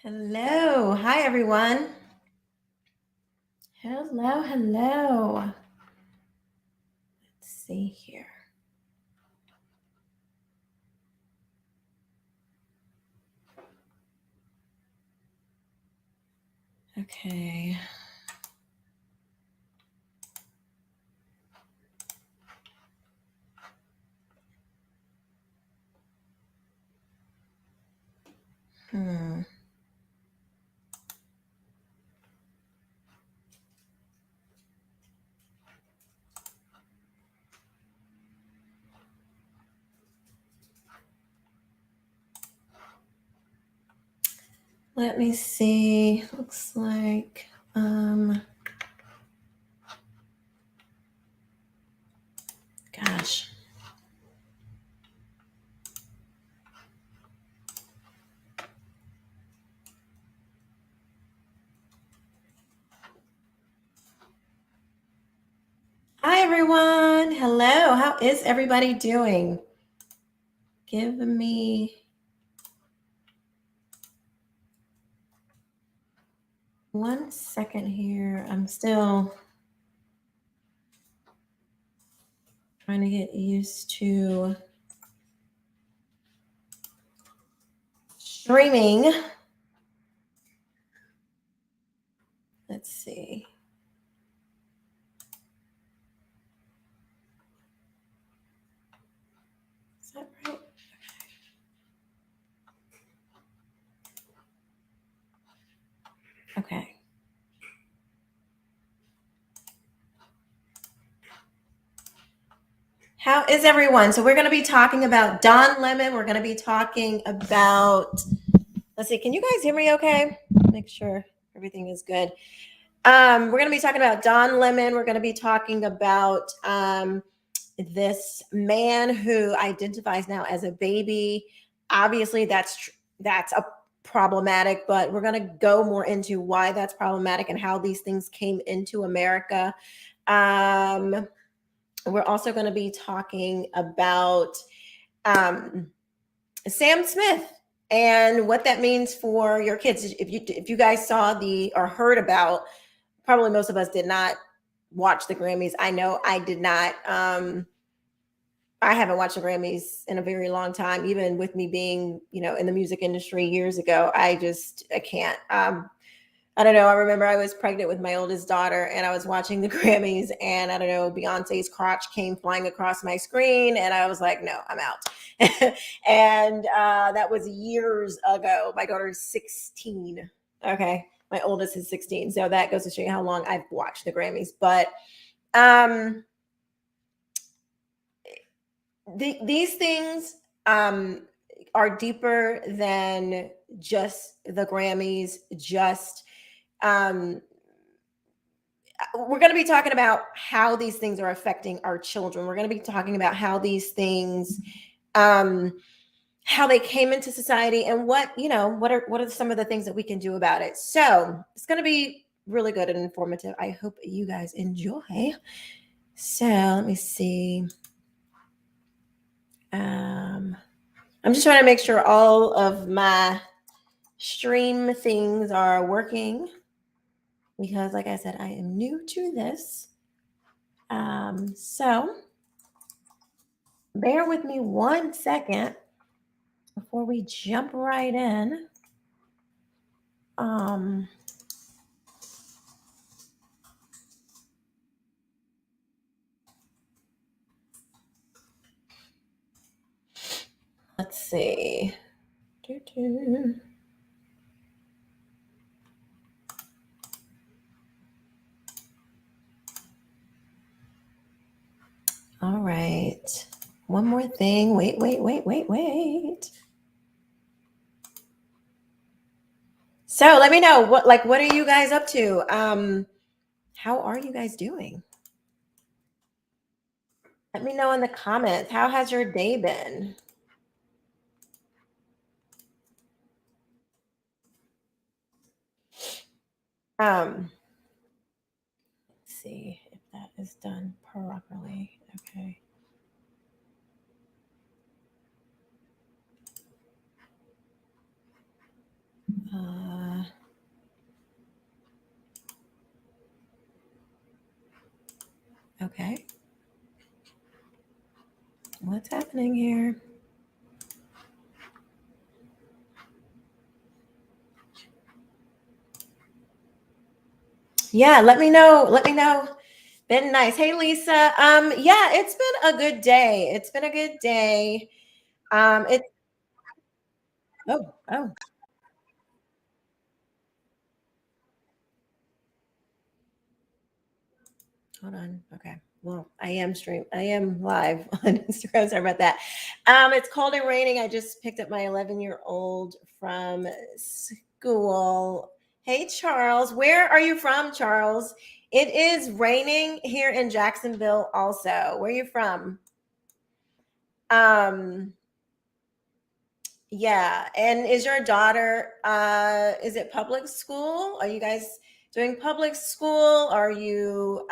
Hello. Hi, everyone. Hello. Let's see here. Okay. Let me see. Looks like gosh. Hi, everyone. Hello. How is everybody doing? Give me 1 second here. I'm still trying to get used to streaming. Let's see. Is that right? Okay. How is everyone? So we're going to be talking about Don Lemon. We're going to be talking about, let's see, can you guys hear me okay? Make sure everything is good. We're going to be talking about Don Lemon. We're going to be talking about this man who identifies now as a baby. Obviously, that's a problematic, but we're going to go more into why that's problematic and how these things came into America. We're also going to be talking about Sam Smith and what that means for your kids. If you guys saw or heard about, probably most of us did not watch the Grammys. I know I did not. I haven't watched the Grammys in a very long time, even with me being, in the music industry years ago. I can't. I don't know. I remember I was pregnant with my oldest daughter and I was watching the Grammys and I don't know, Beyonce's crotch came flying across my screen and I was like, no, I'm out. And that was years ago. My daughter's 16. Okay. My oldest is 16. So that goes to show you how long I've watched the Grammys. But these things are deeper than just the Grammys, we're going to be talking about how these things are affecting our children. We're going to be talking about how these things, how they came into society and what are some of the things that we can do about it. So it's going to be really good and informative. I hope you guys enjoy. So let me see. I'm just trying to make sure all of my stream things are working because, like I said, I am new to this. So bear with me 1 second before we jump right in. Let's see. All right. One more thing. Wait. So let me know what are you guys up to? How are you guys doing? Let me know in the comments. How has your day been? Let's see if that is done properly. Okay. Okay. What's happening here? Yeah, let me know. Let me know. Been nice. Hey, Lisa. Yeah, it's been a good day. It's been a good day. It's oh. Hold on. Okay. Well, I am live on Instagram. Sorry about that. It's cold and raining. I just picked up my 11-year-old from school. Hey, Charles. Where are you from, Charles? It is raining here in Jacksonville also. Where are you from? Um, yeah. And is your daughter is it public school? Are you guys doing public school? Are you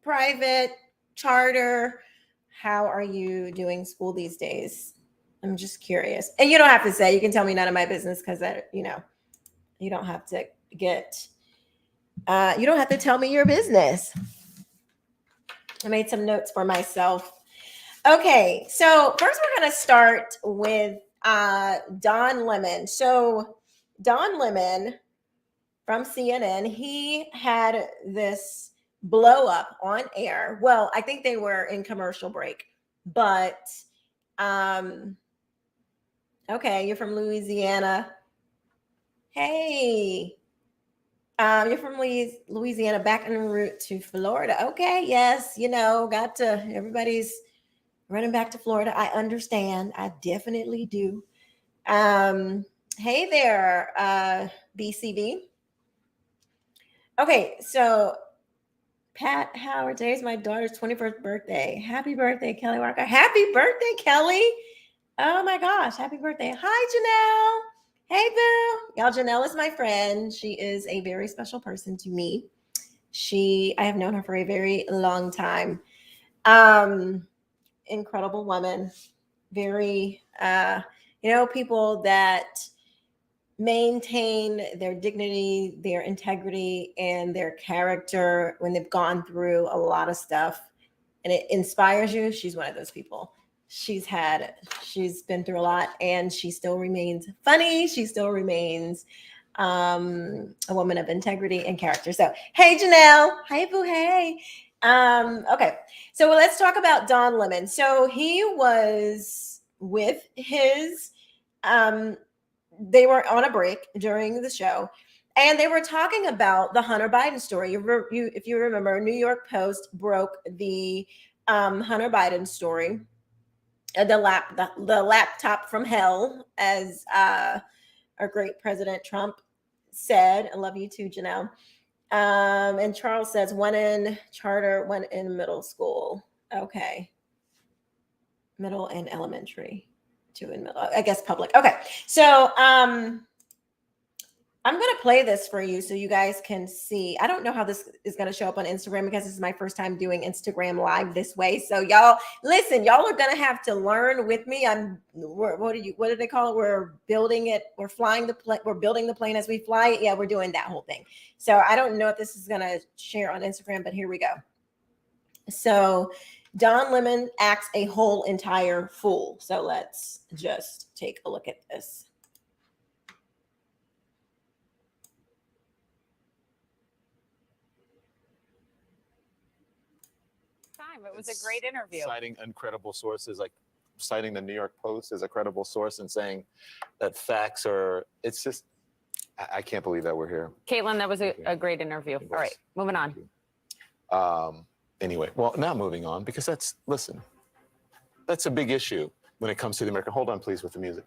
private, charter? How are you doing school these days? I'm just curious. And you don't have to say, you can tell me none of my business because you don't have to you don't have to tell me your business. I made some notes for myself. Okay, so first we're going to start with Don Lemon. So Don Lemon from CNN, he had this blow up on air. Well, I think they were in commercial break, but okay, you're from Louisiana. Hey, you're from Louisiana, back en route to Florida. Okay, yes, everybody's running back to Florida. I understand. I definitely do. Hey there, BCB. Okay, so Pat Howard, today's my daughter's 21st birthday. Happy birthday, Kelly Walker. Happy birthday, Kelly. Oh my gosh, happy birthday. Hi, Janelle. Hey, boo. Y'all, Janelle is my friend. She is a very special person to me. I have known her for a very long time. Incredible woman. Very, people that maintain their dignity, their integrity, and their character when they've gone through a lot of stuff, and it inspires you. She's one of those people. She's been through a lot, and she still remains funny. She still remains a woman of integrity and character. So, hey, Janelle. Hi, boo. Hey. Okay. So let's talk about Don Lemon. So he was with his they were on a break during the show, and they were talking about the Hunter Biden story. If you remember, New York Post broke the Hunter Biden story, the laptop from hell, as our great President Trump said. I love you too, Janelle. And Charles says one in charter, one in middle school. Okay, middle and elementary. Two in middle, I guess public. Okay, so I'm going to play this for you so you guys can see. I don't know how this is going to show up on Instagram because this is my first time doing Instagram live this way. So y'all, listen, y'all are going to have to learn with me. What do they call it? We're building it. We're flying the plane. We're building the plane as we fly it. Yeah, we're doing that whole thing. So I don't know if this is going to share on Instagram, but here we go. So Don Lemon acts a whole entire fool. So let's just take a look at this. It was a great interview. Citing incredible sources, like citing the New York Post as a credible source and saying that facts are, it's just, I can't believe that we're here. Caitlin, that was a great interview. All right, moving on. Anyway, well, now moving on, because that's a big issue when it comes to the American, hold on please with the music.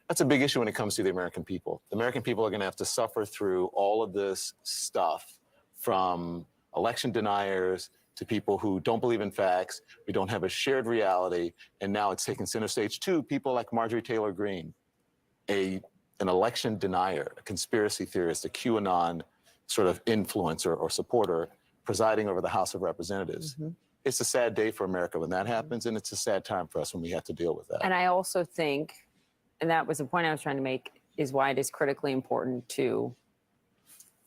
That's a big issue when it comes to the American people. The American people are gonna have to suffer through all of this stuff, from election deniers to people who don't believe in facts. We don't have a shared reality. And now it's taken center stage to people like Marjorie Taylor Greene, an election denier, a conspiracy theorist, a QAnon sort of influencer or supporter presiding over the House of Representatives. Mm-hmm. It's a sad day for America when that happens, and it's a sad time for us when we have to deal with that. And I also think, and that was the point I was trying to make, is why it is critically important to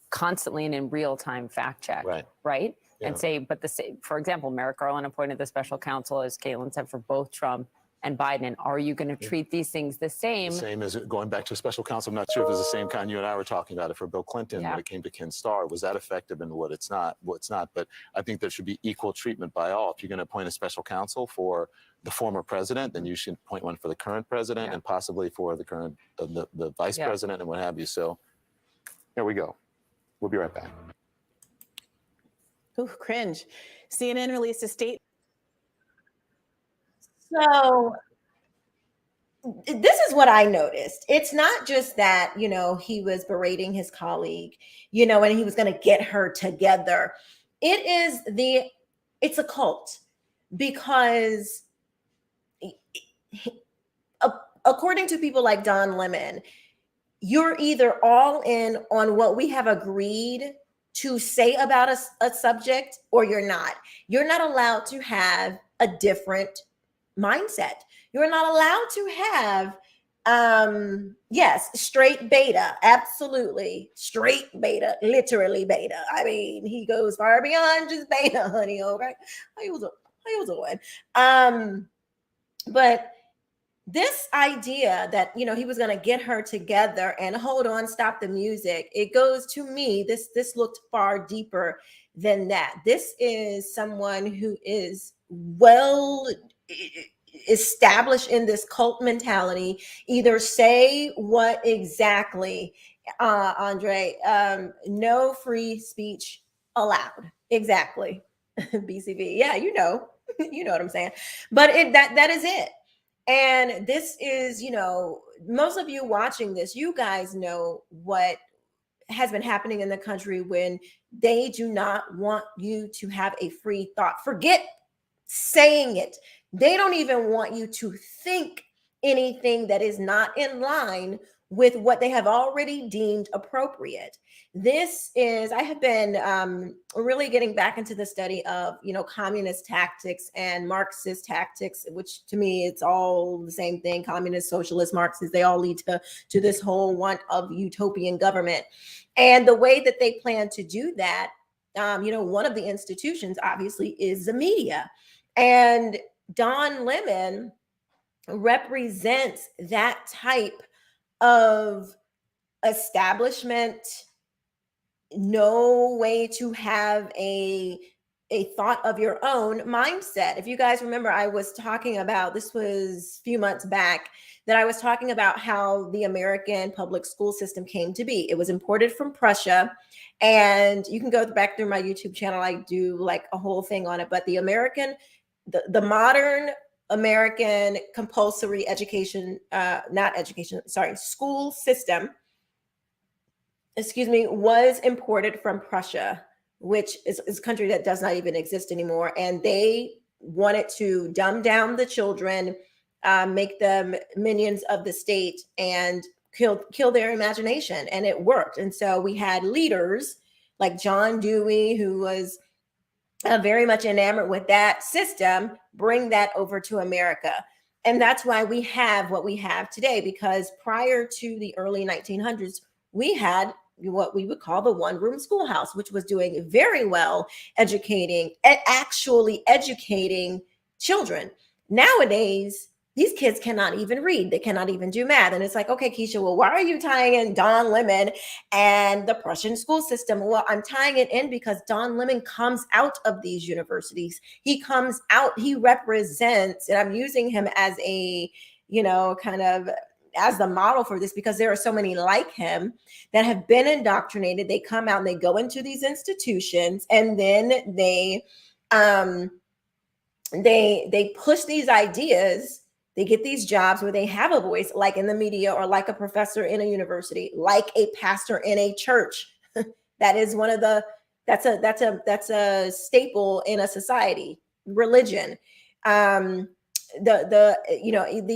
constantly and in real time fact check, right? and say, but the same, for example, Merrick Garland appointed the special counsel, as Caitlin said, for both Trump and Biden. And are you going to treat these things the same? The same as going back to a special counsel. I'm not sure if it's the same kind you and I were talking about it for Bill Clinton when it came to Ken Starr. Was that effective and what it's not? What's not? But I think there should be equal treatment by all. If you're going to appoint a special counsel for the former president, then you should appoint one for the current president and possibly for the current the vice president and what have you. So here we go. We'll be right back. Ooh, cringe. CNN released a statement. So this is what I noticed. It's not just that, you know, he was berating his colleague, you know, and he was going to get her together. It's a cult, because according to people like Don Lemon, you're either all in on what we have agreed to say about a subject, or you're not. You're not allowed to have a different mindset. You're not allowed to have, yes, straight beta, absolutely. Straight beta, literally beta. I mean, he goes far beyond just beta, honey, okay? How you doing? But this idea that, you know, he was going to get her together and hold on, stop the music, it goes to me, this looked far deeper than that. This is someone who is well established in this cult mentality. Either say what exactly, Andre, no free speech allowed. Exactly. BCB. Yeah, you know what I'm saying. But that is it. And this is, you know, most of you watching this, you guys know what has been happening in the country when they do not want you to have a free thought. Forget saying it. They don't even want you to think anything that is not in line with what they have already deemed appropriate. I have been really getting back into the study of, you know, communist tactics and Marxist tactics, which to me, it's all the same thing. Communist, socialist, Marxist, they all lead to this whole want of utopian government. And the way that they plan to do that, you know, one of the institutions obviously is the media. And Don Lemon represents that type of establishment, no way to have a thought of your own mindset. If you guys remember, I was talking about, this was a few months back, that I was talking about how the American public school system came to be. It was imported from Prussia. And you can go back through my YouTube channel. I do like a whole thing on it. But the modern American compulsory education, school system, was imported from Prussia, which is a country that does not even exist anymore. And they wanted to dumb down the children, make them minions of the state, and kill their imagination. And it worked. And so we had leaders like John Dewey, who was very much enamored with that system, bring that over to America. And that's why we have what we have today, because prior to the early 1900s, we had what we would call the one-room schoolhouse, which was doing very well actually educating children. Nowadays, these kids cannot even read. They cannot even do math. And it's like, okay, Keisha, well, why are you tying in Don Lemon and the Prussian school system? Well, I'm tying it in because Don Lemon comes out of these universities. He comes out, he represents, and I'm using him as a, you know, kind of as the model for this, because there are so many like him that have been indoctrinated. They come out and they go into these institutions, and then they push these ideas. They get these jobs where they have a voice, like in the media, or like a professor in a university, like a pastor in a church. That is one of the, that's a staple in a society. Religion, the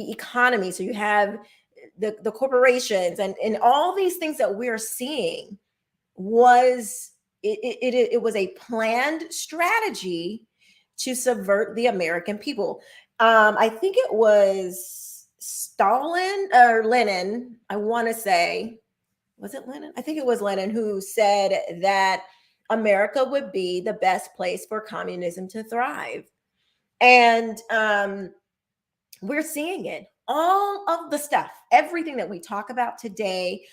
economy. So you have the corporations and all these things that we're seeing was it was a planned strategy to subvert the American people. I think it was Stalin or Lenin. I want to say, was it Lenin? I think it was Lenin who said that America would be the best place for communism to thrive. And we're seeing it. All of the stuff, everything that we talk about today,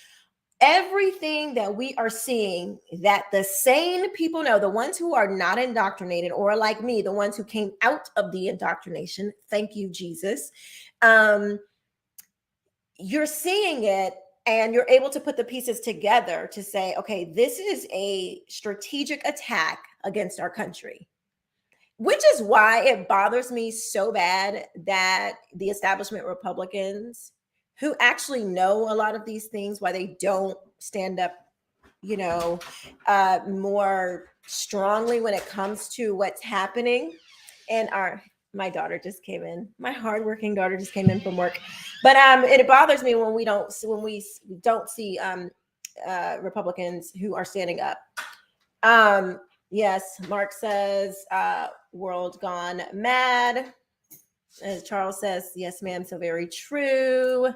everything that we are seeing that the sane people know, the ones who are not indoctrinated, or like me, the ones who came out of the indoctrination, thank you, Jesus. You're seeing it, and you're able to put the pieces together to say, okay, this is a strategic attack against our country. Which is why it bothers me so bad that the establishment Republicans, who actually know a lot of these things, why they don't stand up, more strongly when it comes to what's happening. And my daughter just came in. My hardworking daughter just came in from work. But it bothers me when we don't see Republicans who are standing up. Yes, Mark says, world gone mad. As Charles says, yes, ma'am, so very true.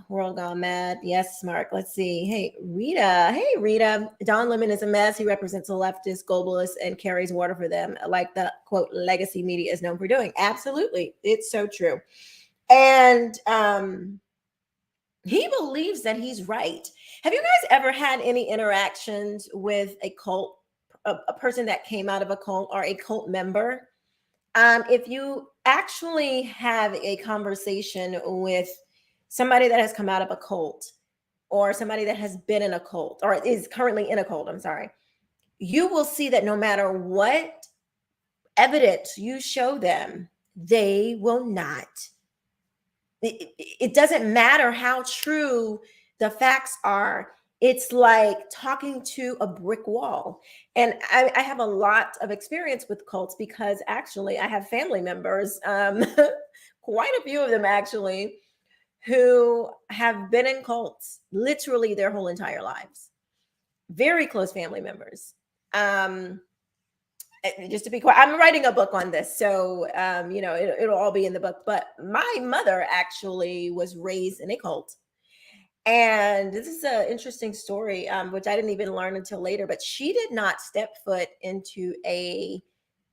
World gone mad. Yes, Mark. Let's see. Hey, Rita. Don Lemon is a mess. He represents a leftist, globalist, and carries water for them, like the, quote, legacy media is known for doing. Absolutely. It's so true. And he believes that he's right. Have you guys ever had any interactions with a cult, a person that came out of a cult or a cult member? If you actually have a conversation with somebody that has come out of a cult, or somebody that has been in a cult, or is currently in a cult, I'm sorry, you will see that no matter what evidence you show them, they will not. It doesn't matter how true the facts are. It's like talking to a brick wall. And I have a lot of experience with cults because actually I have family members, quite a few of them actually, who have been in cults literally their whole entire lives. Very close family members. Just to be quiet, I'm writing a book on this, so it'll all be in the book. But my mother actually was raised in a cult, and this is an interesting story, which I didn't even learn until later. But she did not step foot into a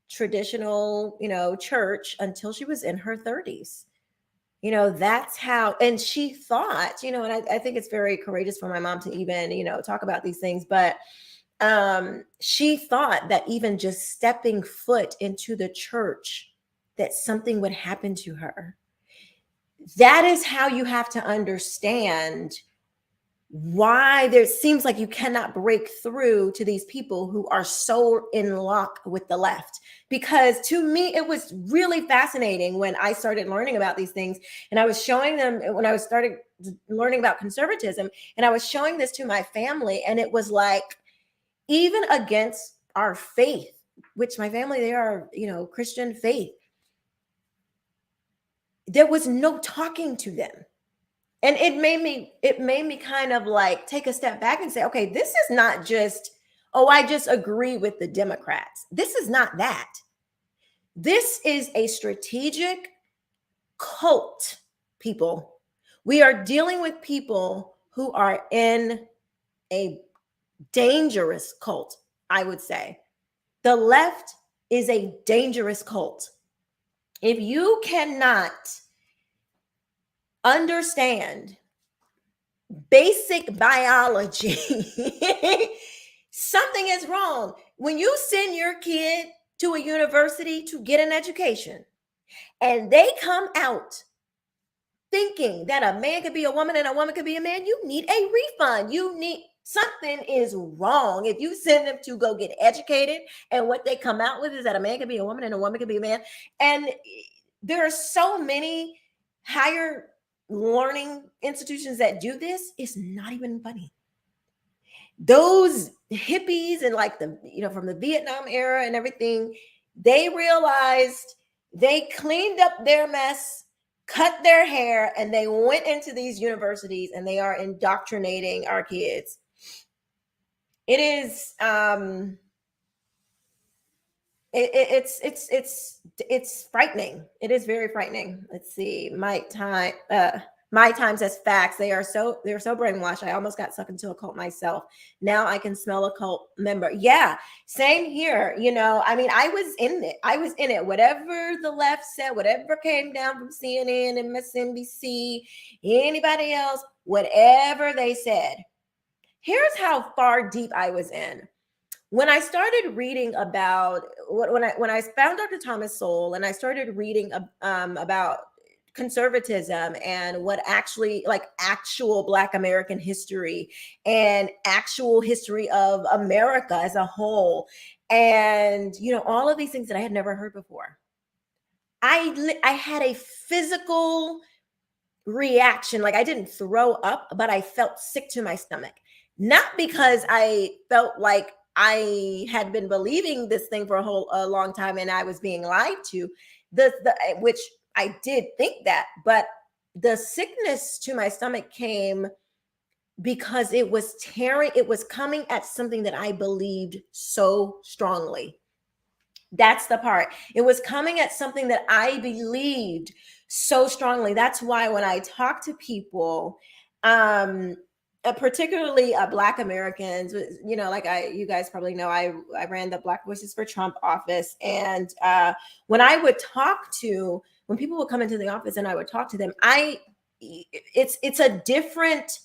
traditional, church until she was in her 30s. That's how, and she thought, and I think it's very courageous for my mom to even, talk about these things, but she thought that even just stepping foot into the church, that something would happen to her. That is how you have to understand why there seems like you cannot break through to these people who are so in lock with the left. Because to me, it was really fascinating when I started learning about these things, and I was showing them when I started learning about conservatism, and I was showing this to my family, and it was like, even against our faith, which my family, they are, Christian faith, there was no talking to them. And it made me kind of like take a step back and say, okay, this is not just, oh, I just agree with the Democrats. This is not that. This is a strategic cult, people. We are dealing with people who are in a dangerous cult, I would say. The left is a dangerous cult. If you cannot understand basic biology, something is wrong. When you send your kid to a university to get an education, and they come out thinking that a man could be a woman and a woman could be a man, you need a refund. Something is wrong if you send them to go get educated, and what they come out with is that a man could be a woman and a woman could be a man. And there are so many higher learning institutions that do this. It's not even funny. Those hippies and like from the Vietnam era and everything, they realized they cleaned up their mess, cut their hair, and they went into these universities, and they are indoctrinating our kids. It is it's frightening. It is very frightening. Let's see. My my times as facts. They're so brainwashed. I almost got sucked into a cult myself. Now I can smell a cult member. Yeah, same here. You know, I mean, I was in it. Whatever the left said, whatever came down from CNN and MSNBC, anybody else, whatever they said. Here's how far deep I was in. When I started reading about when I found Dr. Thomas Sowell and I started reading about conservatism and what actually, like, actual Black American history and actual history of America as a whole, and you know, all of these things that I had never heard before, I had a physical reaction. Like, I didn't throw up, but I felt sick to my stomach, not because I felt like I had been believing this thing for a long time and I was being lied to, which I did think that, but the sickness to my stomach came because it was coming at something that I believed so strongly. That's the part. It was coming at something that I believed so strongly. That's why when I talk to people, particularly Black Americans, you know, like you guys probably know, I ran the Black Voices for Trump office. And when people would come into the office and I would talk to them, it's a different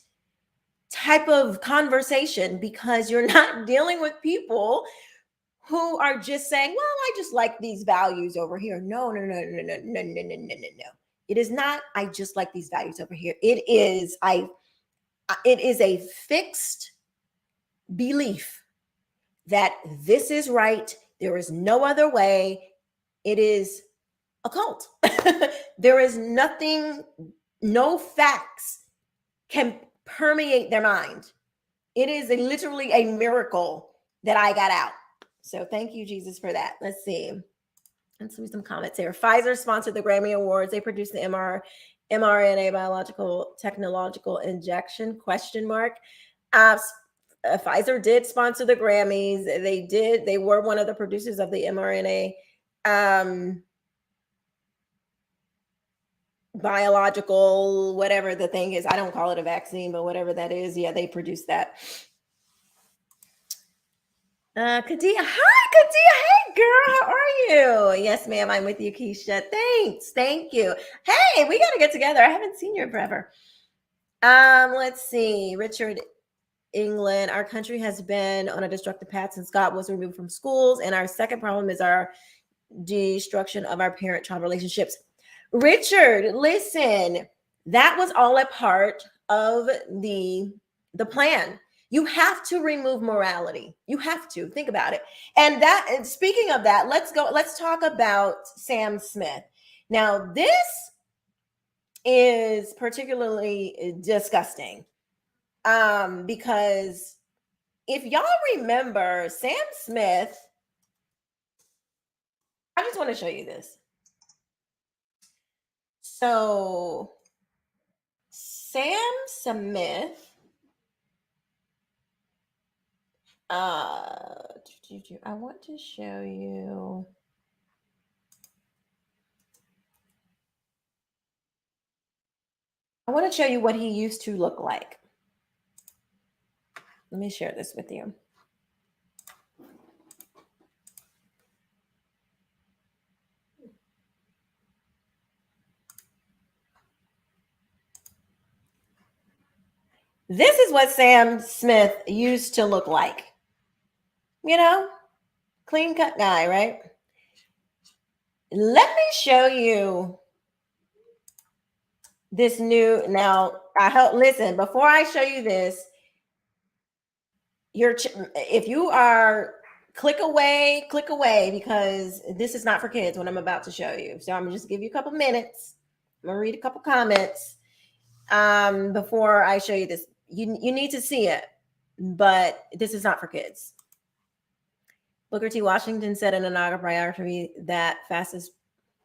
type of conversation, because you're not dealing with people who are just saying, well, I just like these values over here. No. It is not, I just like these values over here. It is a fixed belief that this is right. There is no other way. It is a cult. There is nothing, no facts can permeate their mind. It is literally a miracle that I got out. So thank you, Jesus, for that. Let's see some comments here. Pfizer sponsored the Grammy Awards. They produced the mRNA biological technological injection, ? Pfizer did sponsor the Grammys. They were one of the producers of the mRNA biological, whatever the thing is. I don't call it a vaccine, but whatever that is. Yeah, they produced that. Kadia, hi Kadia, hey girl, how are you? Yes, ma'am, I'm with you, Keisha. Thanks, thank you. Hey, we got to get together. I haven't seen you in forever. Let's see, Richard England. Our country has been on a destructive path since God was removed from schools, and our second problem is our destruction of our parent-child relationships. Richard, listen, that was all a part of the plan. You have to remove morality. You have to think about it. And speaking of that, let's talk about Sam Smith. Now, this is particularly disgusting because if y'all remember Sam Smith, I just want to show you this. So Sam Smith, I want to show you. I want to show you what he used to look like. Let me share this with you. This is what Sam Smith used to look like. You know, clean cut guy, right? Let me show you this new. Now, listen, before I show you this, if you are, click away, because this is not for kids, what I'm about to show you. So I'm gonna just give you a couple minutes. I'm gonna read a couple comments before I show you this. You need to see it, but this is not for kids. Booker T. Washington said in an autobiography that fastest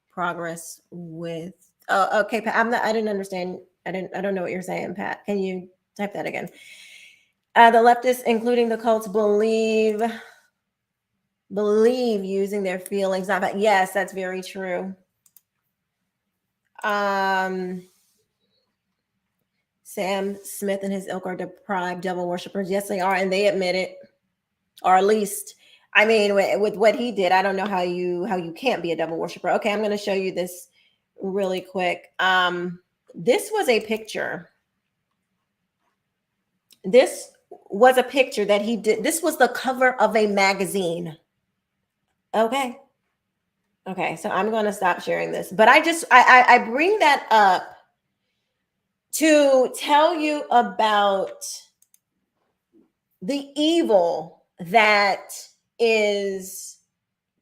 progress with. Oh, okay, Pat. I didn't understand. I don't know what you're saying, Pat. Can you type that again? The leftists, including the cults, believe using their feelings. Not bad. Yes, that's very true. Sam Smith and his ilk are deprived devil worshippers. Yes, they are, and they admit it, or at least, I mean, with what he did, I don't know how you can't be a devil worshiper. Okay, I'm going to show you this really quick. This was a picture. This was a picture that he did. This was the cover of a magazine. Okay. Okay, so I'm going to stop sharing this, but I bring that up to tell you about the evil that is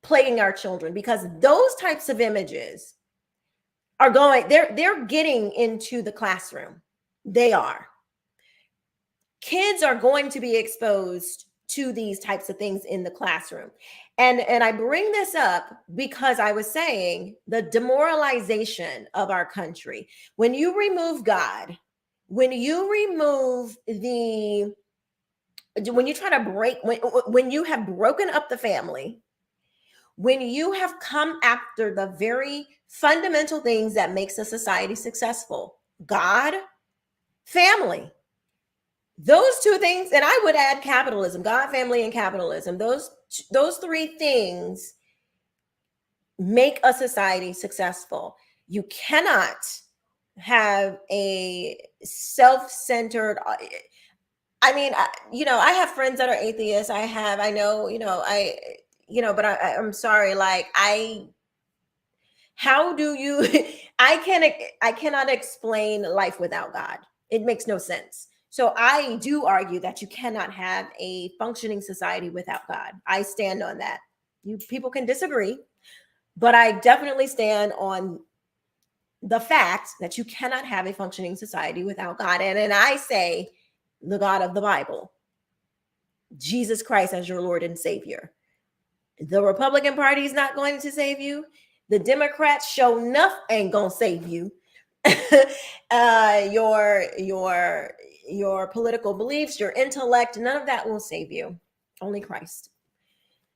plaguing our children, because those types of images are they're getting into the classroom. They are. Kids are going to be exposed to these types of things in the classroom. And I bring this up because I was saying the demoralization of our country. When you remove God, when you remove when you try to when you have broken up the family, when you have come after the very fundamental things that makes a society successful, God, family, those two things, and I would add capitalism, God, family, and capitalism. Those three things make a society successful. You cannot have a self-centered. I mean, I have friends that are atheists. But I'm sorry. Like, how do you? I cannot explain life without God. It makes no sense. So I do argue that you cannot have a functioning society without God. I stand on that. People can disagree, but I definitely stand on the fact that you cannot have a functioning society without God. And I say the God of the Bible, Jesus Christ as your Lord and Savior. The Republican Party is not going to save you. The Democrats show enough ain't gonna save you. Your political beliefs, your intellect, none of that will save you. Only Christ.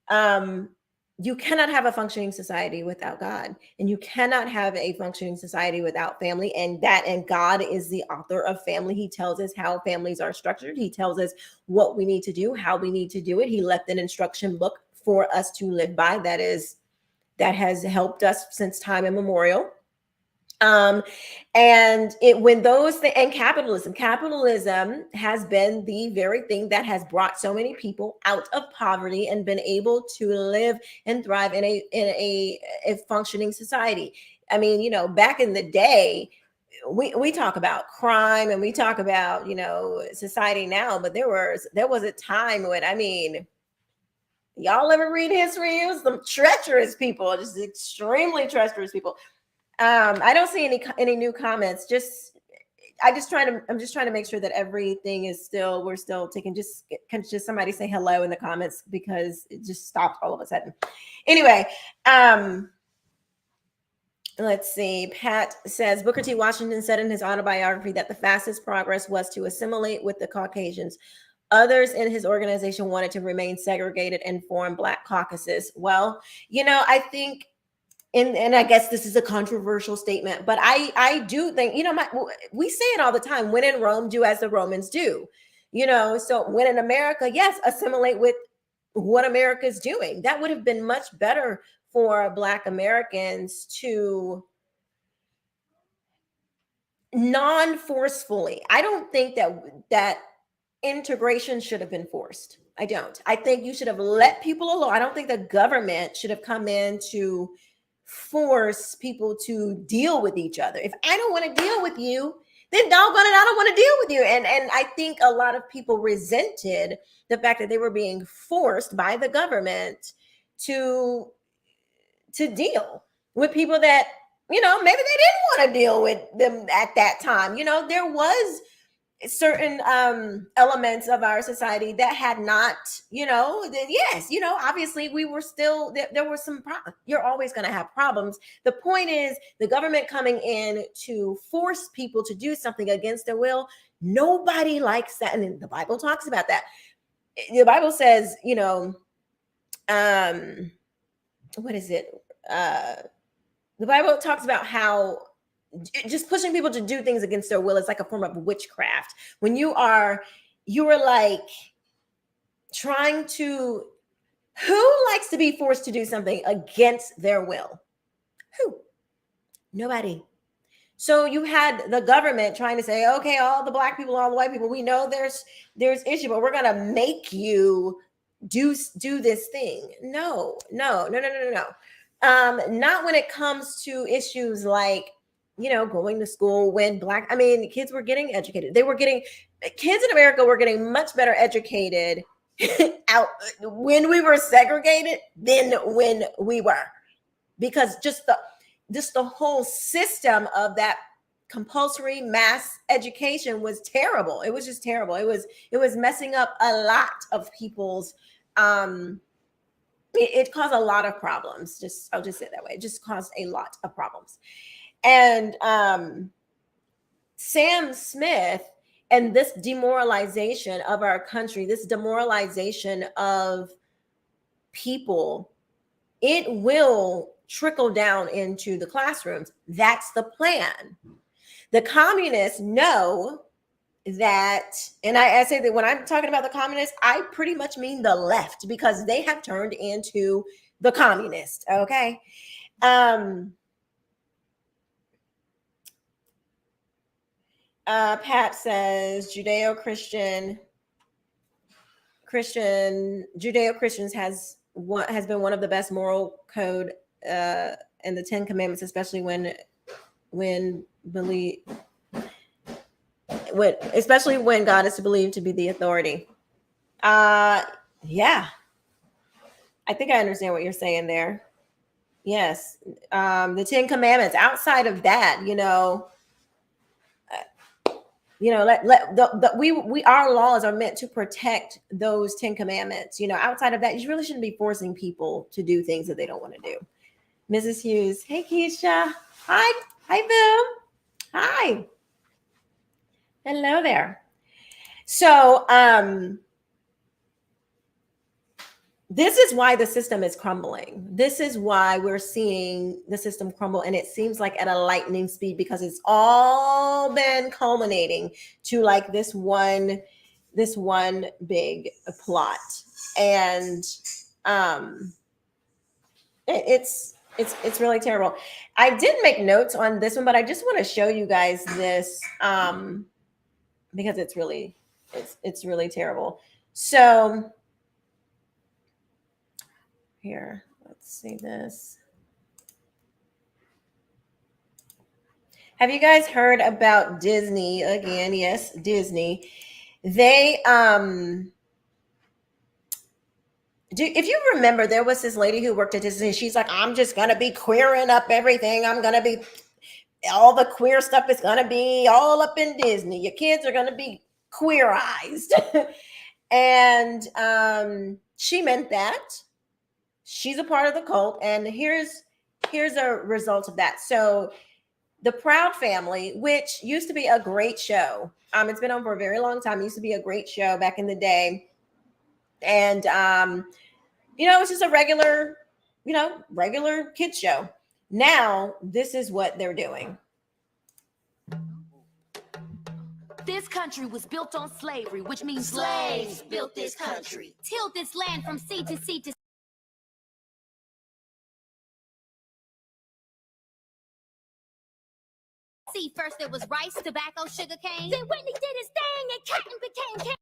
You cannot have a functioning society without God, and you cannot have a functioning society without family. And God is the author of family. He tells us how families are structured. He tells us what we need to do, how we need to do it. He left an instruction book for us to live by that has helped us since time immemorial. And capitalism has been the very thing that has brought so many people out of poverty and been able to live and thrive in a functioning society. I mean, back in the day, we talk about crime and we talk about, society now, but there was a time when, I mean, y'all ever read history? It was some treacherous people, just extremely treacherous people. I don't see any new comments. I'm just trying to make sure that everything is we're still taking. Can just somebody say hello in the comments, because it just stopped all of a sudden. Anyway, let's see. Pat says Booker T. Washington said in his autobiography that the fastest progress was to assimilate with the Caucasians. Others in his organization wanted to remain segregated and form Black caucuses. Well, I think. And I guess this is a controversial statement, but I do think, we say it all the time, when in Rome, do as the Romans do, so when in America, yes, assimilate with what America is doing. That would have been much better for Black Americans to non-forcefully. I don't think that integration should have been forced. I don't. I think you should have let people alone. I don't think the government should have come in to force people to deal with each other. If I don't want to deal with you, then doggone it, I don't want to deal with you. And I think a lot of people resented the fact that they were being forced by the government to deal with people that, maybe they didn't want to deal with them at that time. There was certain elements of our society that had not, obviously we were still, there were some problems. You're always going to have problems. The point is the government coming in to force people to do something against their will. Nobody likes that. And the Bible talks about that. The Bible says, what is it? The Bible talks about how just pushing people to do things against their will is like a form of witchcraft. When you are like trying to, who likes to be forced to do something against their will? Who? Nobody. So you had the government trying to say, okay, all the black people, all the white people, we know there's issue, but we're going to make you do this thing. No. Not when it comes to issues like, going to school when kids were getting educated. Kids in America were getting much better educated out when we were segregated than when we were, because just the whole system of that compulsory mass education was terrible. It was just terrible. It was messing up a lot of people's, it caused a lot of problems. I'll just say it that way. It just caused a lot of problems. And Sam Smith and this demoralization of our country, this demoralization of people, it will trickle down into the classrooms. That's the plan. The communists know that, and I say that when I'm talking about the communists, I pretty much mean the left, because they have turned into the communists. Okay. Pat says Judeo-Christians has been one of the best moral code in the 10 Commandments, especially when God is believed to be the authority. Yeah, I think I understand what you're saying there. Yes, the 10 Commandments. Outside of that, our laws are meant to protect those 10 Commandments. Outside of that, you really shouldn't be forcing people to do things that they don't want to do. Mrs. Hughes, hey Keisha, hi Bill, hi, hello there. So this is why the system is crumbling. This is why we're seeing the system crumble, and it seems like at a lightning speed, because it's all been culminating to like this one big plot. And it's really terrible. I did make notes on this one, but I just want to show you guys this because it's really terrible. So here, let's see this. Have you guys heard about Disney again? Yes, Disney. They if you remember, there was this lady who worked at Disney. She's like, I'm just gonna be queering up everything. All the queer stuff is gonna be all up in Disney. Your kids are gonna be queerized. And she meant that. She's a part of the cult, and here's a result of that. So the Proud Family, which used to be a great show, it's been on for a very long time. It used to be a great show back in the day, and it's just a regular kids show. Now this is what they're doing. This country was built on slavery, which means slaves built this country, tilled this land from sea to sea to sea. First there was rice, tobacco, sugar cane. Then Whitney did his thing and cotton became cane.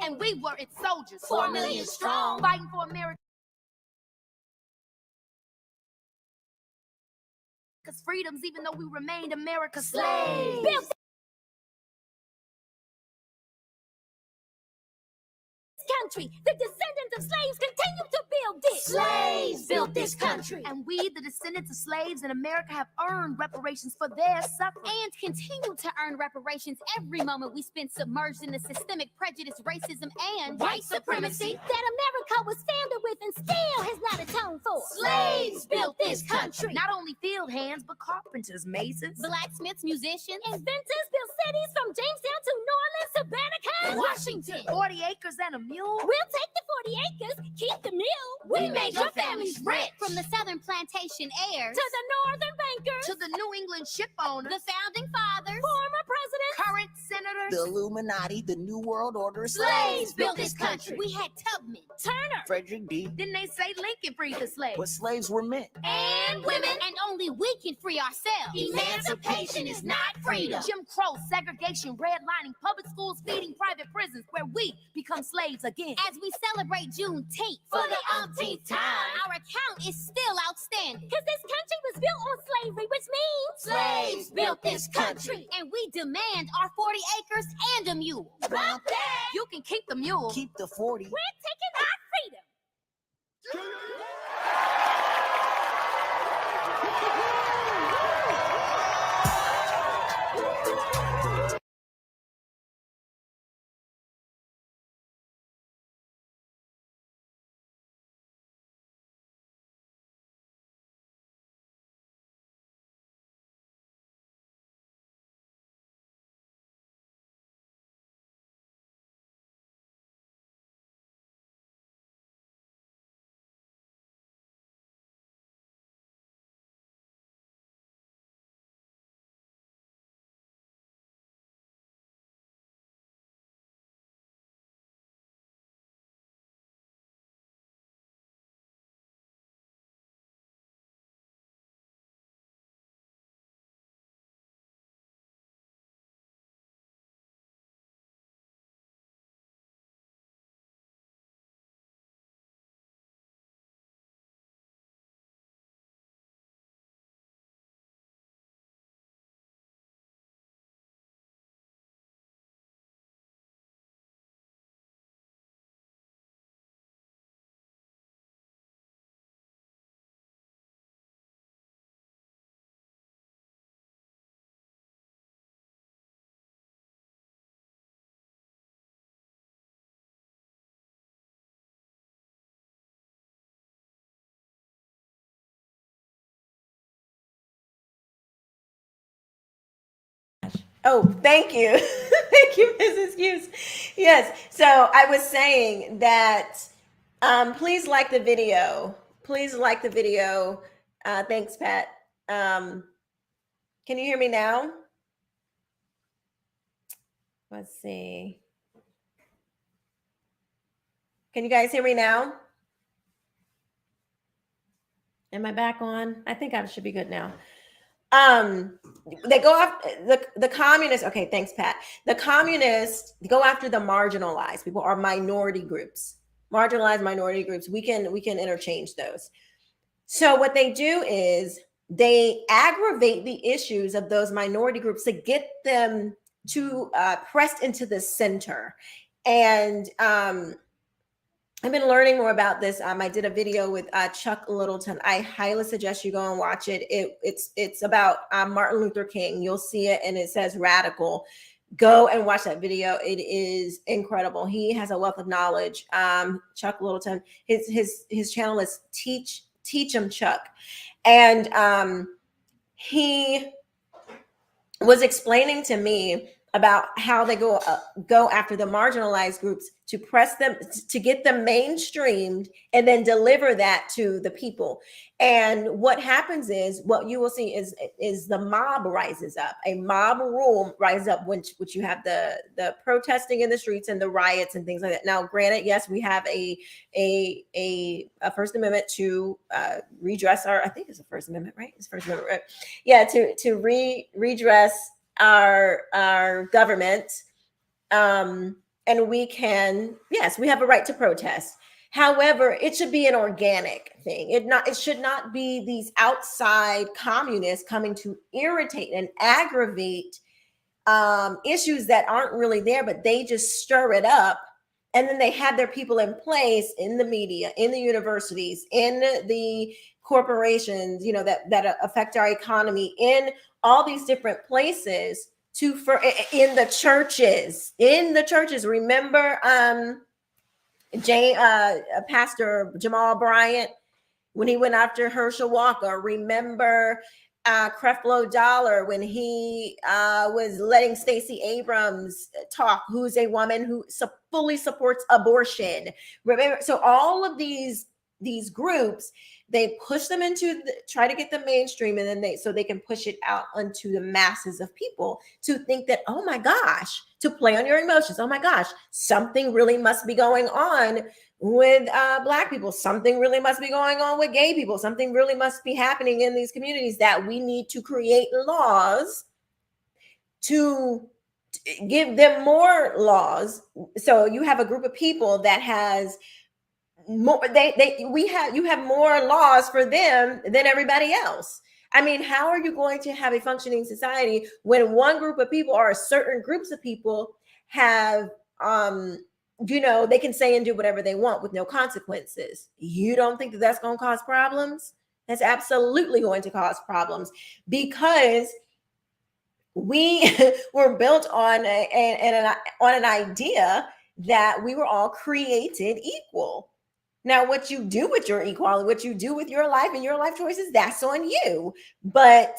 And we were its soldiers, 4 million strong, fighting for America's freedoms, even though we remained America's slaves. Built country. The descendants of slaves continue to build this. Slaves built this country. And we, the descendants of slaves in America, have earned reparations for their suffering and continue to earn reparations every moment we spend submerged in the systemic prejudice, racism, and white supremacy that America was founded with and still has not atoned known for. Slaves built this country. Not only field hands, but carpenters, masons, blacksmiths, musicians, inventors built cities from Jamestown to New Orleans to Banneker, Washington. 40 acres and a mule. We'll take the 40 acres, keep the mule. We made your families rich. From the southern plantation heirs to the northern bankers to the New England ship owners, the founding fathers, former presidents, current senators, The Illuminati, the New World Order. slaves built this country. We had Tubman, Turner. Frederick D. Didn't they say Lincoln freed the slaves? But slaves were men. And women. And only we can free ourselves. Emancipation is not freedom. Jim Crow, segregation, redlining, public schools, feeding private prisons, where we become slaves again. As we celebrate Juneteenth for the umpteenth time, our account is still outstanding. Because this country was built on slavery, which means slaves built this country. And we demand our 40 acres and a mule. About that, you can keep the mule. Keep the 40. We're taking our freedom. Oh, thank you. Thank you, Mrs. Hughes. Yes. So I was saying that please like the video. Please like the video. Thanks, Pat. Can you hear me now? Let's see. Can you guys hear me now? Am I back on? I think I should be good now. They go after the communists. Okay, thanks, Pat. The communists go after the marginalized people or minority groups, marginalized minority groups. We can interchange those. So what they do is they aggravate the issues of those minority groups to get them to pressed into the center. And I've been learning more about this. I did a video with Chuck Littleton. I highly suggest you go and watch it. It's about Martin Luther King. You'll see it, and it says radical. Go and watch that video. It is incredible. He has a wealth of knowledge. Chuck Littleton. His channel is Teach 'em Chuck, and he was explaining to me about how they go after the marginalized groups to press them, to get them mainstreamed and then deliver that to the people. And what happens is, what you will see is the mob rises up. A mob rule rises up, which you have the protesting in the streets and the riots and things like that. Now, granted, yes, we have a First Amendment to redress our, I think it's the First Amendment, right? It's First Amendment, right? Yeah, to redress our government, and we can, yes, we have a right to protest. However, it should be an organic thing. It should not be these outside communists coming to irritate and aggravate issues that aren't really there, but they just stir it up. And then they have their people in place in the media, in the universities, in the corporations, that affect our economy, in all these different places, in the churches. Remember, Pastor Jamal Bryant, when he went after Herschel Walker. Remember Creflo Dollar when he was letting Stacey Abrams talk, who's a woman who fully supports abortion. Remember, so all of these groups, they push them into try to get them mainstream, and then so they can push it out onto the masses of people to think that, oh my gosh, to play on your emotions. Oh my gosh, something really must be going on with Black people. Something really must be going on with gay people. Something really must be happening in these communities that we need to create laws to give them more laws. So you have a group of people that has more, you have more laws for them than everybody else. I mean, how are you going to have a functioning society when one group of people or certain groups of people have they can say and do whatever they want with no consequences? You don't think that that's going to cause problems? That's absolutely going to cause problems, because we were built on an idea that we were all created equal. Now, what you do with your equality, what you do with your life and your life choices, that's on you. But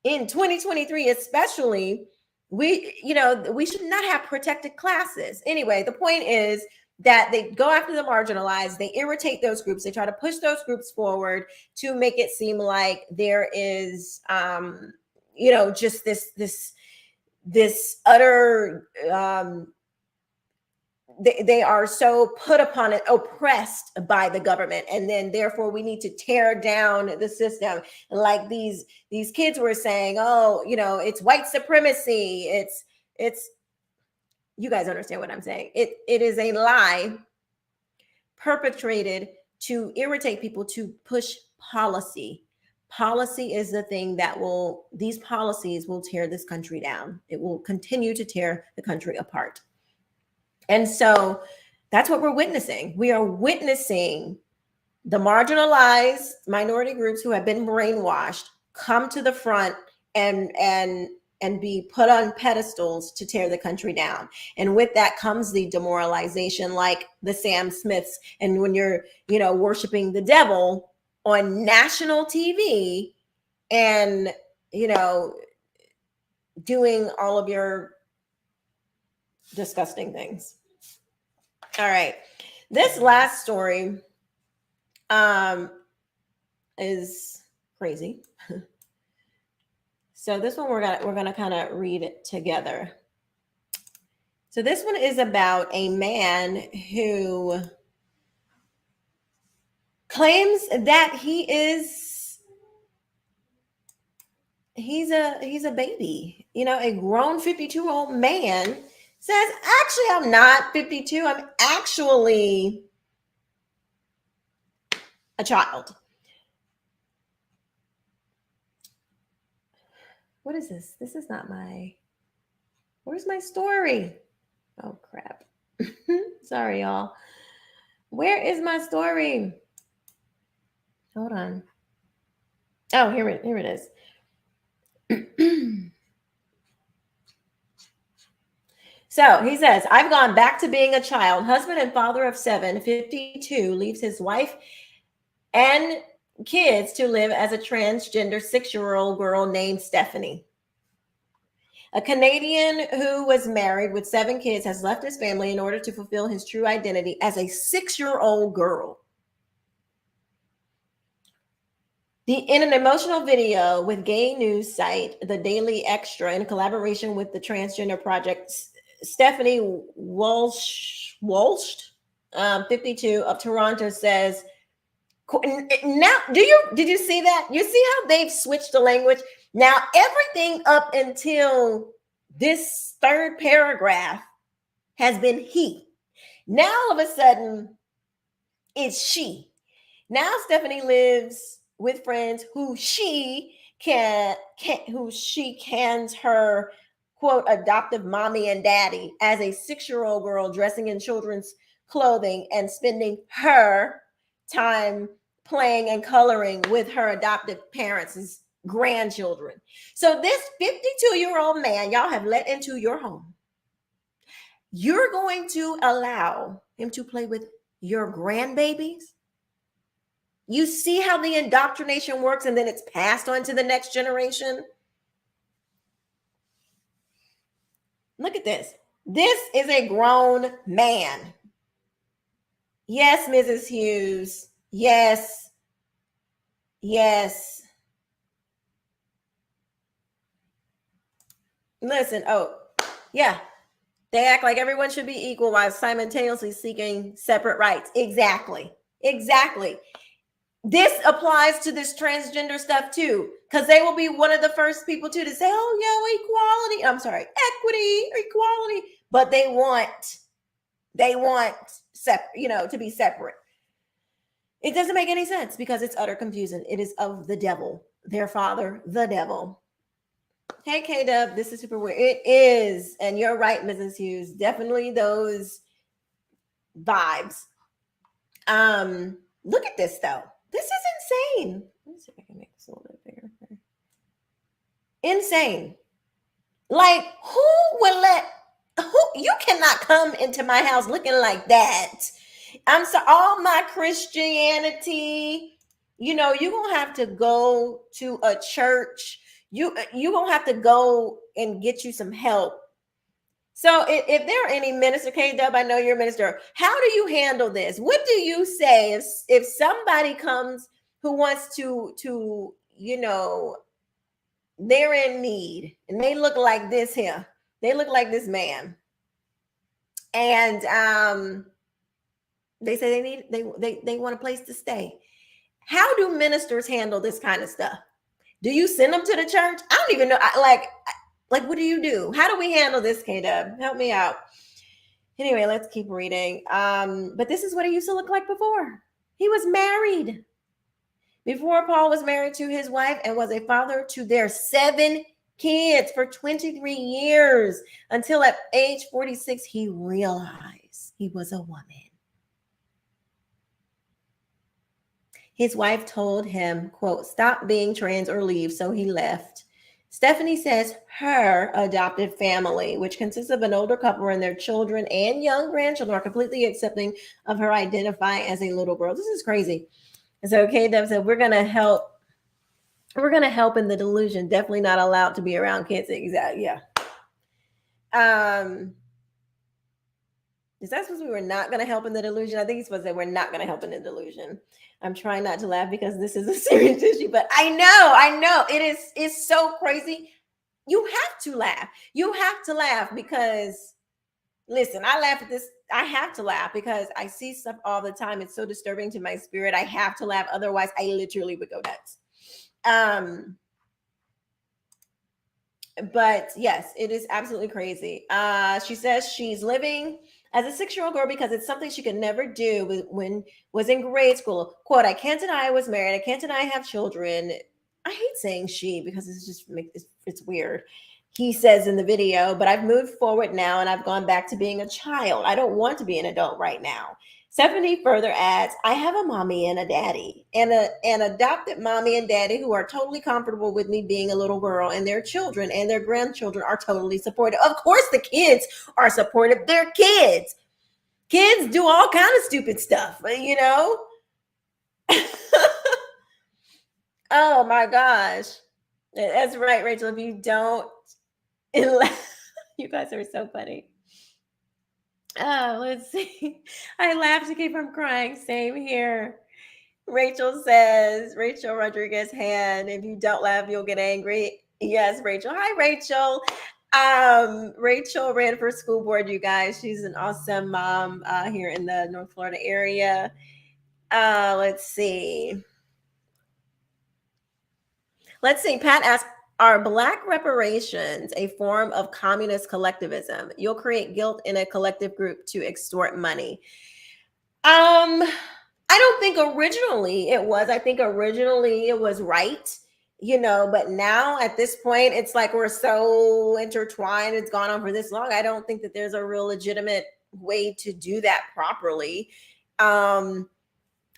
in 2023, especially, we should not have protected classes. Anyway, the point is that they go after the marginalized, they irritate those groups, they try to push those groups forward to make it seem like there is just this utter they are so put upon it, oppressed by the government, and then therefore we need to tear down the system. Like these kids were saying, oh, it's white supremacy. It's you guys understand what I'm saying. It is a lie perpetrated to irritate people, to push policy. Policy is the thing that these policies will tear this country down. It will continue to tear the country apart. And so that's what we're witnessing. We are witnessing the marginalized minority groups who have been brainwashed come to the front and be put on pedestals to tear the country down. And with that comes the demoralization, like the Sam Smiths. And when you're, worshiping the devil on national TV and, doing all of your disgusting things. All right. This last story is crazy. So this one we're gonna kind of read it together. So this one is about a man who claims that he's a baby. A grown 52-year-old man says, actually, I'm not 52. I'm actually a child. What is this? This is not where's my story? Oh, crap. Sorry, y'all. Where is my story? Hold on. Oh, here it is. So he says, I've gone back to being a child, husband and father of 7, 52, leaves his wife and kids to live as a transgender 6-year-old girl named Stephanie. A Canadian who was married with 7 kids has left his family in order to fulfill his true identity as a 6-year-old girl. In an emotional video with gay news site The Daily Extra in collaboration with the Transgender Project, Stephanie Walsh, 52 of Toronto says, now, did you see that? You see how they've switched the language? Now, everything up until this third paragraph has been he. Now, all of a sudden, it's she. Now, Stephanie lives with friends who she cans her, quote, adoptive mommy and daddy as a 6-year-old girl dressing in children's clothing and spending her time playing and coloring with her adoptive parents' grandchildren. So this 52-year-old man y'all have let into your home, you're going to allow him to play with your grandbabies? You see how the indoctrination works, and then it's passed on to the next generation. Look at this. This is a grown man. Yes, Mrs. Hughes. Yes. Yes. Listen, oh, yeah. They act like everyone should be equal while simultaneously seeking separate rights. Exactly. Exactly. This applies to this transgender stuff too, because they will be one of the first people too to say, oh, yeah, equality. I'm sorry, equity, equality. But they want to be separate. It doesn't make any sense because it's utter confusion. It is of the devil, their father, the devil. Hey, K-Dub, this is super weird. It is, and you're right, Mrs. Hughes. Definitely those vibes. Look at this though. This is insane. Let me see if I can make this a little bit bigger. Insane. Like, you cannot come into my house looking like that. I'm so all my Christianity, you're gonna have to go to a church. You gonna have to go and get you some help. So if there are any minister, K-Dub, I know you're a minister. How do you handle this? What do you say if somebody comes who wants to they're in need and they look like this here. They look like this man. And they say they want a place to stay. How do ministers handle this kind of stuff? Do you send them to the church? I don't even know. Like, what do you do? How do we handle this, K-Dub? Help me out. Anyway, let's keep reading. But this is what he used to look like before. He was married. Before Paul was married to his wife and was a father to their 7 kids for 23 years until at age 46, he realized he was a woman. His wife told him, quote, stop being trans or leave, so he left. Stephanie says her adopted family, which consists of an older couple and their children and young grandchildren, are completely accepting of her identifying as a little girl. This is crazy. And so K-Dub said, we're going to help. We're going to help in the delusion. Definitely not allowed to be around kids. Exactly. Yeah. Is that supposed to be we're not going to help in the delusion? I think he's supposed to say we're not going to help in the delusion. I'm trying not to laugh because this is a serious issue, but I know it's so crazy. You have to laugh. You have to laugh because, listen, I laugh at this. I have to laugh because I see stuff all the time. It's so disturbing to my spirit. I have to laugh. Otherwise, I literally would go nuts. But yes, it is absolutely crazy. She says she's living as a 6-year-old girl because it's something she could never do when was in grade school. Quote, I can't deny I was married. I can't deny I have children. I hate saying she because it's weird. He says in the video, but I've moved forward now and I've gone back to being a child. I don't want to be an adult right now. Stephanie further adds, I have a mommy and a daddy and an adopted mommy and daddy who are totally comfortable with me being a little girl, and their children and their grandchildren are totally supportive. Of course, the kids are supportive. They're kids. Kids do all kinds of stupid stuff, you know? Oh my gosh. That's right, Rachel. If you don't, you guys are so funny. Let's see. I laughed to keep from crying. Same here. Rachel Rodriguez hand. If you don't laugh, you'll get angry. Yes, Rachel. Hi, Rachel. Rachel ran for school board, you guys. She's an awesome mom here in the North Florida area. Let's see. Pat asked, are Black reparations a form of communist collectivism? You'll create guilt in a collective group to extort money. I don't think originally it was. I think originally it was right, but now at this point, it's like we're so intertwined. It's gone on for this long. I don't think that there's a real legitimate way to do that properly.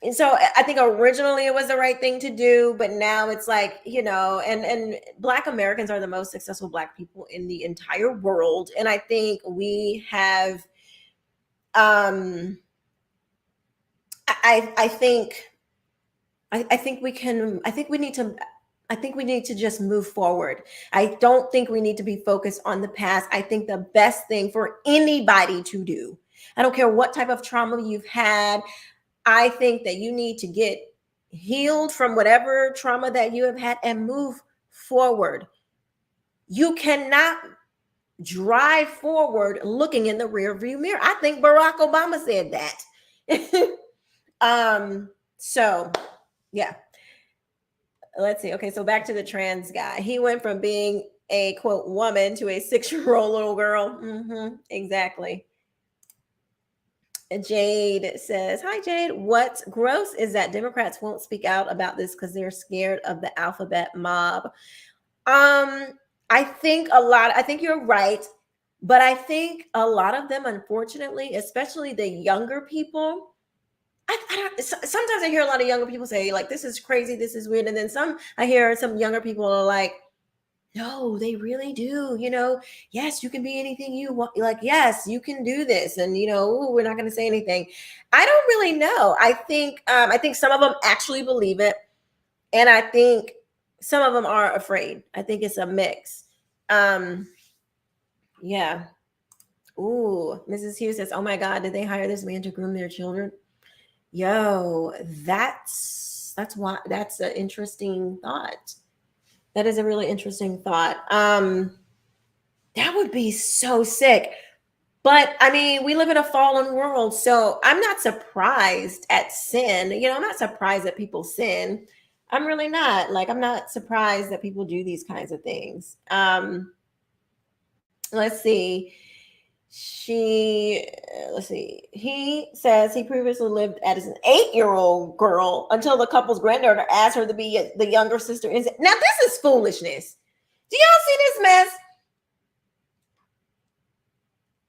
And so I think originally it was the right thing to do, but now it's like, and Black Americans are the most successful Black people in the entire world. And I think we have, I think I think we can, I think we need to just move forward. I don't think we need to be focused on the past. I think the best thing for anybody to do, I don't care what type of trauma you've had, I think that you need to get healed from whatever trauma that you have had and move forward. You cannot drive forward looking in the rear view mirror. I think Barack Obama said that. So yeah. Let's see. Okay, so back to the trans guy. He went from being a quote woman to a 6-year-old little girl. Exactly. Jade says, "Hi Jade. What's gross is that Democrats won't speak out about this because they're scared of the alphabet mob." I think you're right, but I think a lot of them, unfortunately, especially the younger people, sometimes I hear a lot of younger people say, like, this is crazy, this is weird. And then I hear some younger people are like, no, they really do. Yes, you can be anything you want. Like, yes, you can do this. And, we're not going to say anything. I don't really know. I think some of them actually believe it. And I think some of them are afraid. I think it's a mix. Yeah. Ooh, Mrs. Hughes says, oh my God, did they hire this man to groom their children? Yo, that's an interesting thought. That is a really interesting thought. That would be so sick. But I mean, we live in a fallen world, so I'm not surprised at sin. I'm not surprised that people sin. I'm really not. Like, I'm not surprised that people do these kinds of things. Let's see. He says he previously lived as an 8-year-old girl until the couple's granddaughter asked her to be the younger sister. Now, this is foolishness. Do y'all see this mess?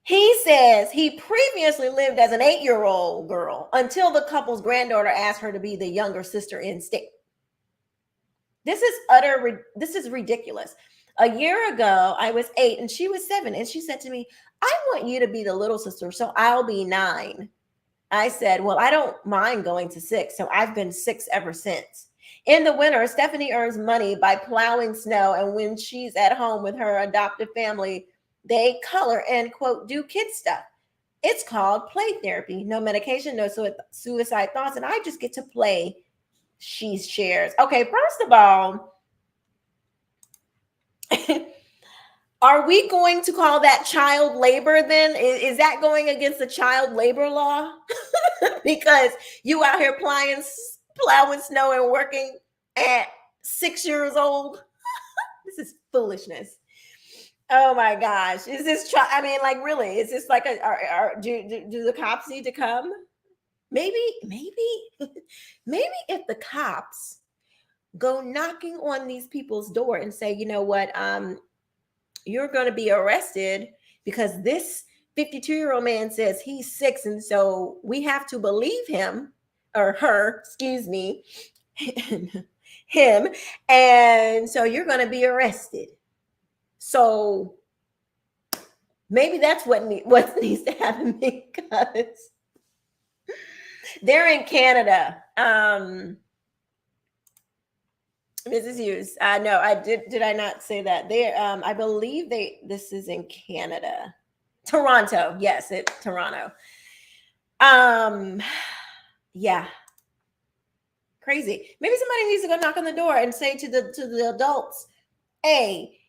He says he previously lived as an 8-year-old girl until the couple's granddaughter asked her to be the younger sister instead. This is ridiculous. A year ago, I was 8 and she was 7. And she said to me, I want you to be the little sister, so I'll be 9. I said, well, I don't mind going to 6. So I've been 6 ever since. In the winter, Stephanie earns money by plowing snow. And when she's at home with her adoptive family, they color and, quote, do kid stuff. It's called play therapy. No medication, no suicide thoughts. And I just get to play, she shares. Okay, first of all, are we going to call that child labor then? Is that going against the child labor law? Because you out here plowing snow and working at 6 years old? This is foolishness. Oh my gosh. Is this, really, is this like do the cops need to come? Maybe if the cops go knocking on these people's door and say, you know what, you're going to be arrested because this 52-year-old man says he's 6. And so we have to believe him or her, excuse me, him. And so you're going to be arrested. So maybe that's what needs to happen, because they're in Canada. Mrs. Hughes, no, I did I not say that? I believe this is in Canada. Toronto, yes, Toronto. Yeah. Crazy. Maybe somebody needs to go knock on the door and say to the adults, hey,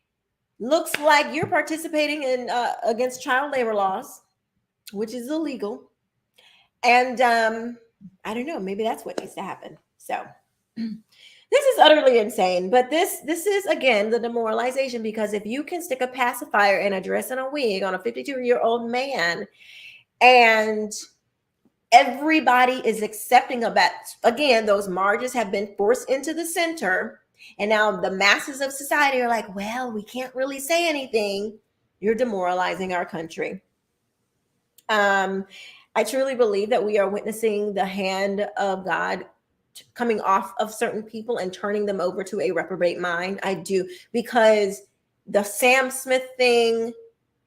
looks like you're participating in against child labor laws, which is illegal. And I don't know, maybe that's what needs to happen. So this is utterly insane, but this is, again, the demoralization, because if you can stick a pacifier and a dress and a wig on a 52-year-old man and everybody is accepting of that, again, those marches have been forced into the center, and now the masses of society are like, well, we can't really say anything. You're demoralizing our country. I truly believe that we are witnessing the hand of God coming off of certain people and turning them over to a reprobate mind. I do, because the Sam Smith thing,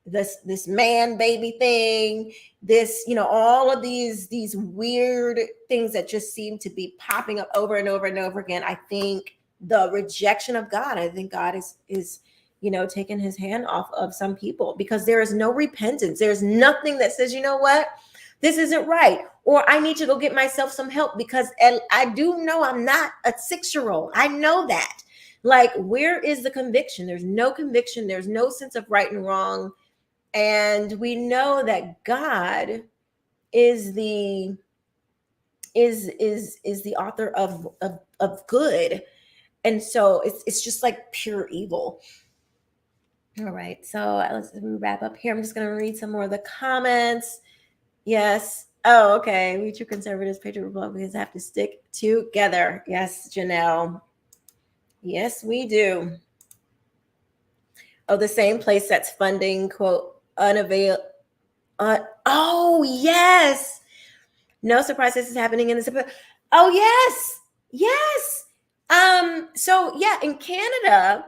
this man baby thing, this, all of these weird things that just seem to be popping up over and over and over again. I think the rejection of God, I think God is taking his hand off of some people, because there is no repentance. There's nothing that says, you know what, this isn't right, or I need to go get myself some help, because I do know I'm not a 6-year-old. I know that. Like, where is the conviction? There's no conviction. There's no sense of right and wrong. And we know that God is the author of good. And so it's just like pure evil. All right. So let's wrap up here. I'm just going to read some more of the comments. Yes. Oh, okay. We true conservatives, patriot Republicans have to stick together. Yes, Janelle. Yes, we do. Oh, the same place that's funding, quote, oh, yes. No surprise this is happening in this. Oh, yes. Yes. So yeah, in Canada,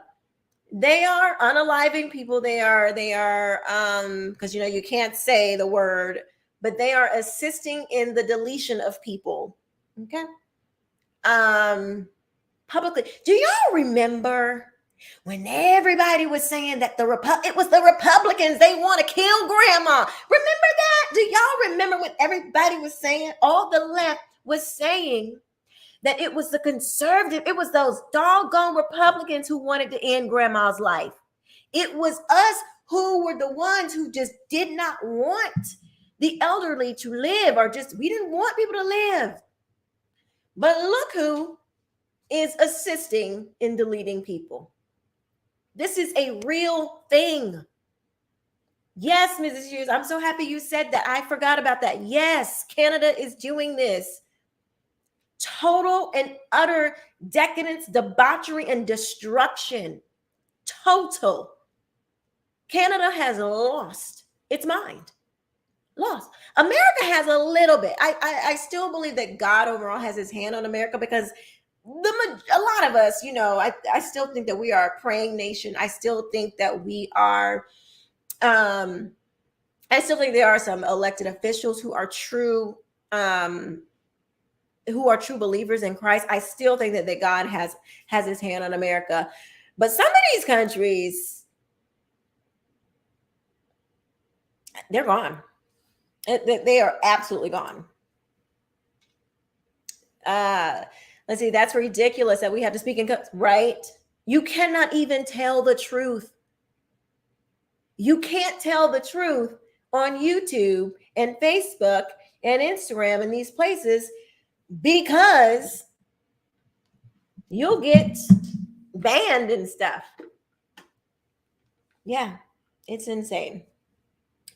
they are unaliving people. They are, because you can't say the word, but they are assisting in the deletion of people. Okay. Publicly. Do y'all remember when everybody was saying that it was the Republicans, they want to kill grandma? Remember that? Do y'all remember when everybody was saying, all the left was saying that it was the conservative, it was those doggone Republicans who wanted to end grandma's life. It was us who were the ones who just did not want the elderly to live, or just, we didn't want people to live. But look who is assisting in deleting people. This is a real thing. Yes, Mrs. Hughes, I'm so happy you said that. I forgot about that. Yes, Canada is doing this. Total and utter decadence, debauchery, and destruction. Total. Canada has lost its mind. Lost. America has a little bit. I still believe that God overall has his hand on America, because a lot of us, I still think that we are a praying nation. I still think that we are, I still think there are some elected officials who are true believers in Christ. I still think that God has his hand on America. But some of these countries, they're gone. They are absolutely gone. Let's see. That's ridiculous that we have to speak in cups, right? You cannot even tell the truth. You can't tell the truth on YouTube and Facebook and Instagram and these places, because you'll get banned and stuff. Yeah, it's insane.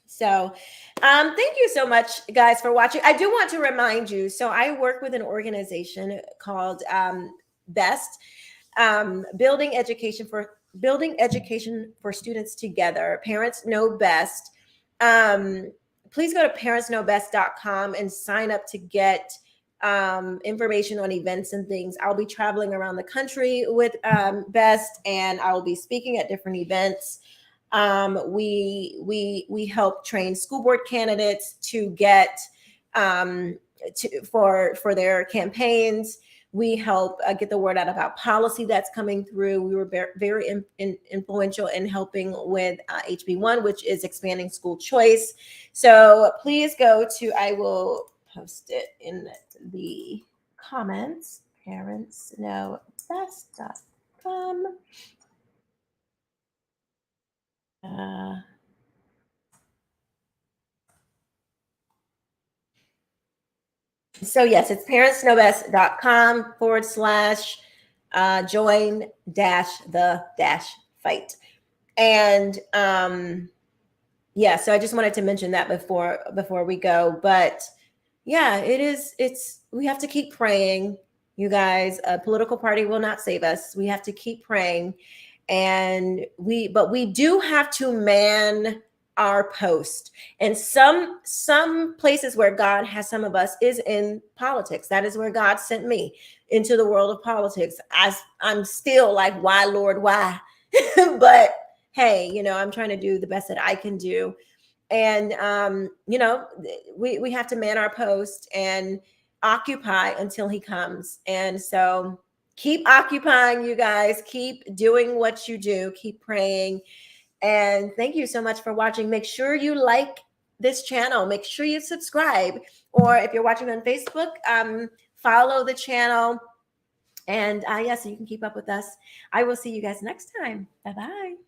So thank you so much, guys, for watching. I do want to remind you, so I work with an organization called BEST, Building Education for Students Together. Parents Know Best. Please go to parentsknowbest.com and sign up to get information on events and things. I'll be traveling around the country with BEST, and I will be speaking at different events. We help train school board candidates to get for their campaigns. We help get the word out about policy that's coming through. We were very influential in helping with HB1, which is expanding school choice. So please go to, I will post it in the comments, parentsknowbest.com. So yes, it's parentsknowbest.com/join-the-fight. And yeah, so I just wanted to mention that before we go. But yeah, we have to keep praying, you guys. A political party will not save us. We have to keep praying. And but we do have to man our post. And some places where God has some of us is in politics. That is where God sent me, into the world of politics. I'm still like, why, Lord, why? But hey, you know, I'm trying to do the best that I can do. And, you know, we have to man our post and occupy until he comes. And so keep occupying, you guys. Keep doing what you do. Keep praying. And thank you so much for watching. Make sure you like this channel. Make sure you subscribe. Or if you're watching on Facebook, follow the channel. And so you can keep up with us. I will see you guys next time. Bye-bye.